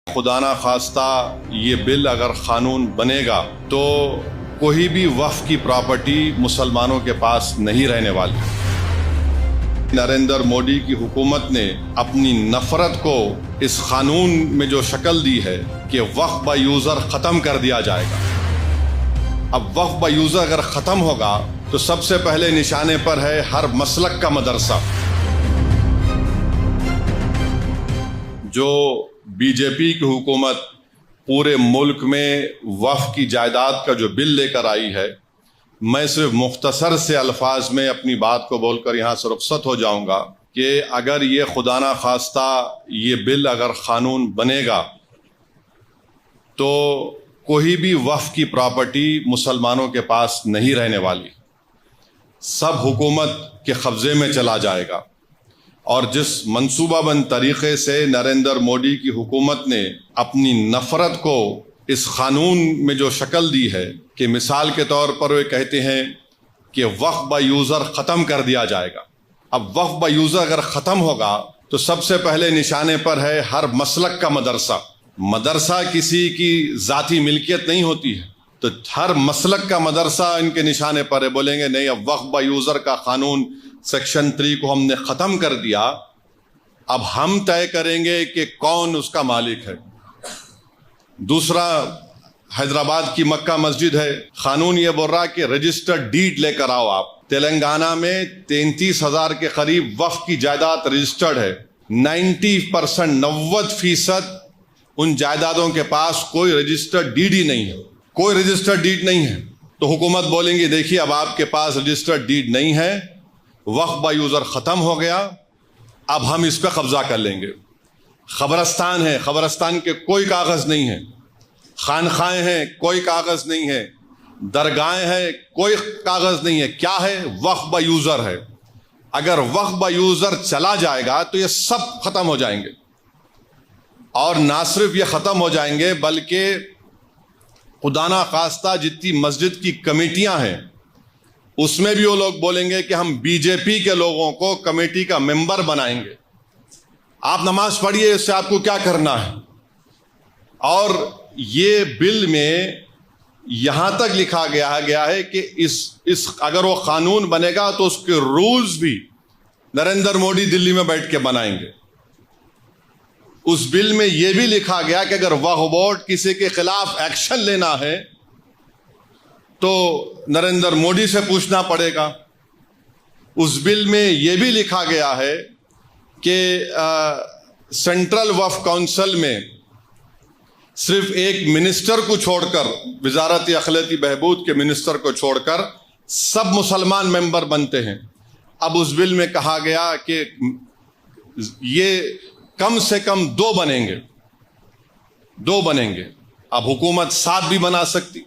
खुदा ना खास्ता ये बिल अगर कानून बनेगा तो कोई भी वक्फ की प्रॉपर्टी मुसलमानों के पास नहीं रहने वाली। नरेंद्र मोदी की हुकूमत ने अपनी नफरत को इस कानून में जो शक्ल दी है कि वक्फ बाय यूजर खत्म कर दिया जाएगा। अब वक्फ बाय यूजर अगर खत्म होगा तो सबसे पहले निशाने पर है हर मसलक का मदरसा। जो बीजेपी की हुकूमत पूरे मुल्क में वक्फ की जायदाद का जो बिल लेकर आई है, मैं सिर्फ मुख्तसर से अल्फाज में अपनी बात को बोलकर यहाँ से रुखसत हो जाऊंगा कि अगर ये खुदा ना खास्ता ये बिल अगर कानून बनेगा तो कोई भी वक्फ की प्रॉपर्टी मुसलमानों के पास नहीं रहने वाली, सब हुकूमत के कब्जे में चला जाएगा। और जिस मंसूबाबंद तरीके से नरेंद्र मोदी की हुकूमत ने अपनी नफरत को इस कानून में जो शक्ल दी है कि मिसाल के तौर पर वे कहते हैं कि वक्फ बाय यूजर ख़त्म कर दिया जाएगा। अब वक्फ बाय यूजर अगर ख़त्म होगा तो सबसे पहले निशाने पर है हर मसलक का मदरसा। मदरसा किसी की ज़ाती मिल्कियत नहीं होती है, तो हर मसलक का मदरसा इनके निशाने पर है। बोलेंगे नहीं, अब वक्फ बाय यूजर का कानून सेक्शन 3 को हमने ख़त्म कर दिया, अब हम तय करेंगे कि कौन उसका मालिक है। दूसरा, हैदराबाद की मक्का मस्जिद है, कानून ये बोल रहा है कि रजिस्टर्ड डीड लेकर आओ आप। तेलंगाना में 33,000 के करीब वक्फ की जायदाद रजिस्टर्ड है। 90% उन जायदादों के पास कोई रजिस्टर्ड डीड ही नहीं है, कोई रजिस्टर्ड डीड नहीं है। तो हुकूमत बोलेंगी देखिए अब आपके पास रजिस्टर्ड डीड नहीं है, वक्फ बाय यूजर ख़त्म हो गया, अब हम इस पर कब्जा कर लेंगे। खबरस्तान है, खबरस्तान के कोई कागज़ नहीं है। खानखाएँ हैं, कोई कागज़ नहीं है। दरगाहें हैं, कोई कागज़ नहीं है। क्या है? वक्फ बाय यूजर है। अगर वक्फ बाय यूजर चला जाएगा तो ये सब ख़त्म हो जाएंगे। और ना सिर्फ ये ख़त्म हो जाएंगे बल्कि खुदा ना खास्ता जितनी मस्जिद की कमेटियां हैं उसमें भी वो लोग बोलेंगे कि हम बीजेपी के लोगों को कमेटी का मेंबर बनाएंगे। आप नमाज पढ़िए, इससे आपको क्या करना है। और ये बिल में यहां तक लिखा गया है कि इस अगर वो कानून बनेगा तो उसके रूल्स भी नरेंद्र मोदी दिल्ली में बैठ के बनाएंगे। उस बिल में यह भी लिखा गया कि अगर वक्फ बोर्ड किसी के खिलाफ एक्शन लेना है तो नरेंद्र मोदी से पूछना पड़ेगा। उस बिल में यह भी लिखा गया है कि सेंट्रल वक्फ काउंसिल में सिर्फ एक मिनिस्टर को छोड़कर, वजारत अखिलती बहबूद के मिनिस्टर को छोड़कर सब मुसलमान मेंबर बनते हैं। अब उस बिल में कहा गया कि ये कम से कम 2 बनेंगे। अब हुकूमत 7 भी बना सकती।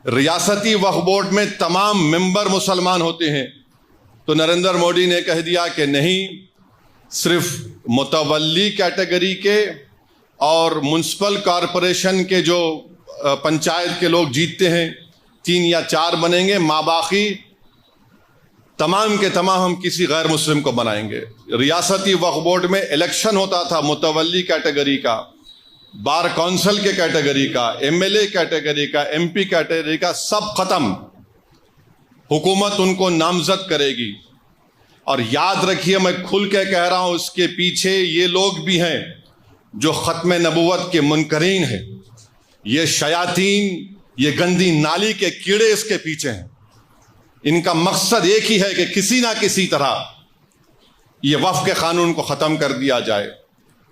रियासती वक्फ बोर्ड में तमाम मेंबर मुसलमान होते हैं, तो नरेंद्र मोदी ने कह दिया कि नहीं, सिर्फ मुतवल्ली कैटेगरी के और म्युनिसिपल कॉरपोरेशन के जो पंचायत के लोग जीतते हैं 3 या 4 बनेंगे, माबाकी तमाम के तमाम हम किसी गैर मुस्लिम को बनाएंगे। रियासती वक्फ बोर्ड में इलेक्शन होता था मुतवल्ली कैटेगरी का, बार काउंसिल के कैटेगरी का, एमएलए कैटेगरी का, एमपी कैटेगरी का, सब खत्म। हुकूमत उनको नामजद करेगी। और याद रखिए, मैं खुल के कह रहा हूं, इसके पीछे ये लोग भी हैं जो खत्म नबूवत के मुनकरीन हैं। ये शयातीन, ये गंदी नाली के कीड़े इसके पीछे हैं। इनका मकसद एक ही है कि किसी ना किसी तरह ये वक्फ के कानून को ख़त्म कर दिया जाए।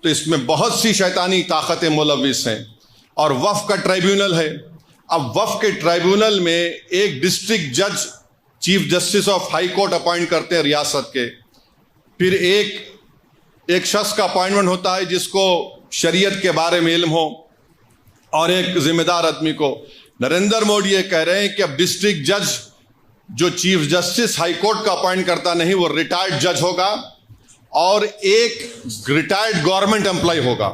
तो इसमें बहुत सी शैतानी ताकतें मुलविस हैं। और वक्फ का ट्राइब्यूनल है। अब वक्फ के ट्राइब्यूनल में एक डिस्ट्रिक्ट जज chief justice of high court appoint करते हैं रियासत के। फिर एक शख्स का अपॉइंटमेंट होता है जिसको शरीयत के बारे में इल्म हो, और एक जिम्मेदार आदमी को। नरेंद्र मोदी ये कह रहे हैं कि अब डिस्ट्रिक्ट जज जो चीफ जस्टिस हाई कोर्ट का अपॉइंट करता नहीं, वो रिटायर्ड जज होगा और एक रिटायर्ड गवर्नमेंट एम्प्लॉय होगा।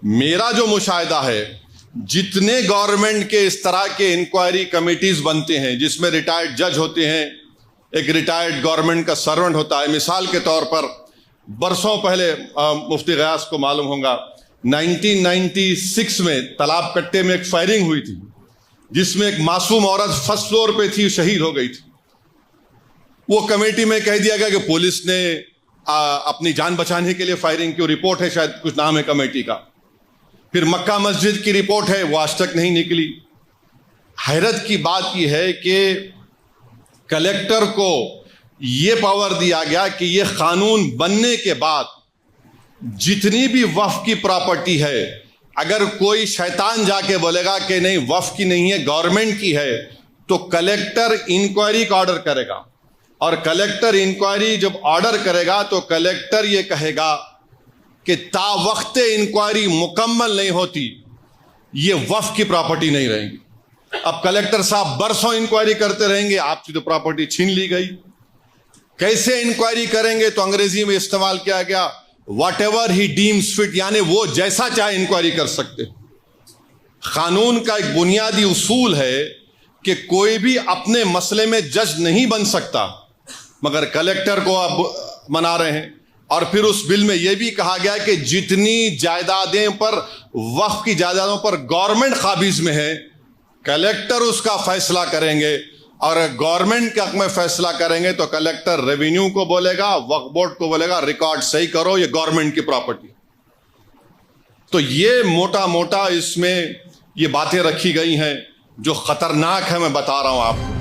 मेरा जो मुशाहिदा है, जितने गवर्नमेंट के इस तरह के इंक्वायरी कमिटीज बनते हैं जिसमें रिटायर्ड जज होते हैं, एक रिटायर्ड गवर्नमेंट का सर्वेंट होता है। मिसाल के तौर पर बरसों पहले मुफ्ती गयास को मालूम होगा, 1996 میں تالاب کٹے میں ایک فائرنگ ہوئی تھی جس میں ایک معصوم عورت فرسٹ فلور پہ تھی، شہید ہو گئی تھی. وہ کمیٹی میں کہہ دیا گیا کہ پولیس نے اپنی جان بچانے کے لیے فائرنگ کی. رپورٹ ہے، شاید کچھ نام ہے کمیٹی کا. پھر مکہ مسجد کی رپورٹ ہے، وہ آج تک نہیں نکلی. حیرت کی بات یہ ہے کہ کلیکٹر کو یہ پاور دیا گیا کہ یہ قانون بننے کے بعد جتنی بھی وقف کی پراپرٹی ہے، اگر کوئی شیطان جا کے بولے گا کہ نہیں وقف کی نہیں ہے گورنمنٹ کی ہے، تو کلیکٹر انکوائری کا آرڈر کرے گا. اور کلیکٹر انکوائری جب آرڈر کرے گا تو کلیکٹر یہ کہے گا کہ تا وقت انکوائری مکمل نہیں ہوتی یہ وقف کی پراپرٹی نہیں رہے گی. اب کلیکٹر صاحب برسوں انکوائری کرتے رہیں گے، آپ کی تو پراپرٹی چھین لی گئی. کیسے انکوائری کریں گے؟ تو انگریزی میں استعمال کیا گیا whatever he deems fit, یعنی وہ جیسا چاہے انکوائری کر سکتے. قانون کا ایک بنیادی اصول ہے کہ کوئی بھی اپنے مسئلے میں جج نہیں بن سکتا، مگر کلیکٹر کو اب منا رہے ہیں. اور پھر اس بل میں یہ بھی کہا گیا کہ جتنی جائیدادیں پر وقف کی جائیدادوں پر گورنمنٹ قابض میں ہے، کلیکٹر اس کا فیصلہ کریں گے. اور گورنمنٹ کے حق میں فیصلہ کریں گے تو کلیکٹر ریونیو کو بولے گا، وقف بورڈ کو بولے گا ریکارڈ صحیح کرو، یہ گورنمنٹ کی پراپرٹی. تو یہ موٹا موٹا اس میں یہ باتیں رکھی گئی ہیں جو خطرناک ہے، میں بتا رہا ہوں آپ کو.